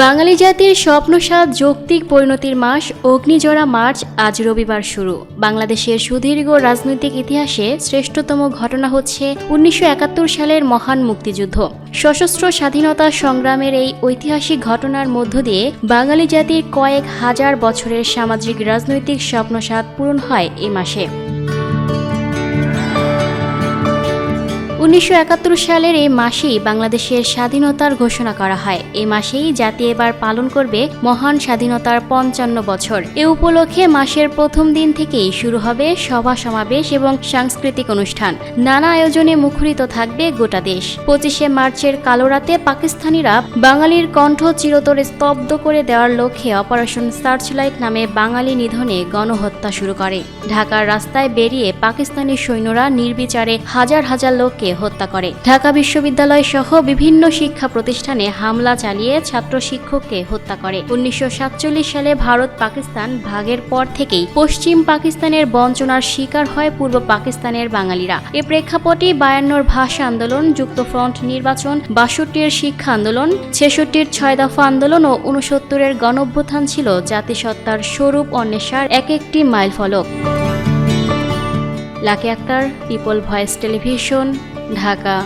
বাঙালি জাতির স্বপ্নসাৎ যৌক্তিক পরিণতির মাস অগ্নিঝরা মার্চ আজ রবিবার শুরু। বাংলাদেশের সুদীর্ঘ রাজনৈতিক ইতিহাসে শ্রেষ্ঠতম ঘটনা হচ্ছে ১৯৭১ সালের মহান মুক্তিযুদ্ধ। সশস্ত্র স্বাধীনতা সংগ্রামের এই ঐতিহাসিক ঘটনার মধ্য দিয়ে বাঙালি জাতির কয়েক হাজার বছরের সামাজিক রাজনৈতিক স্বপ্নসাৎ পূরণ হয় এ মাসে। ১৯৭১ সালের এই মাসেই বাংলাদেশের স্বাধীনতার ঘোষণা করা হয়। এই মাসেই জাতি এবার পালন করবে মহান স্বাধীনতার ৫৫ বছর। এ উপলক্ষে মাসের প্রথম দিন থেকেই শুরু হবে সভা সমাবেশ এবং সাংস্কৃতিক অনুষ্ঠান। নানা আয়োজনে মুখরিত থাকবে গোটা দেশ। ২৫শে মার্চের কালো রাতে পাকিস্তানিরা বাঙালির কণ্ঠ চিরতরে স্তব্ধ করে দেওয়ার লক্ষ্যে অপারেশন সার্চলাইট নামে বাঙালি নিধনে গণহত্যা শুরু করে। ঢাকার রাস্তায় বেরিয়ে পাকিস্তানি সৈন্যরা নির্বিচারে হাজার হাজার লোককে হত্যা করে। ঢাকা বিশ্ববিদ্যালয় সহ বিভিন্ন শিক্ষা প্রতিষ্ঠানে হামলা চালিয়ে ছাত্র শিক্ষককে হত্যা করে। ১৯৪৭ সালে ভারত পাকিস্তান ভাগের পর থেকেই পশ্চিম পাকিস্তানের বঞ্চনার শিকার হয় পূর্ব পাকিস্তানের বাঙালিরা। এ প্রেক্ষাপটে ৫২র ভাষা আন্দোলন, যুক্তফ্রন্ট নির্বাচন, ৬২-এর শিক্ষা আন্দোলন, ৬৬-র ৬ দফা আন্দোলন ও ৬৯-এর গণঅভ্যুত্থান ছিল জাতিসত্তার স্বরূপ অন্বেষার এক একটি মাইলফলক। Lucky Akter, people voice television, Dhaka.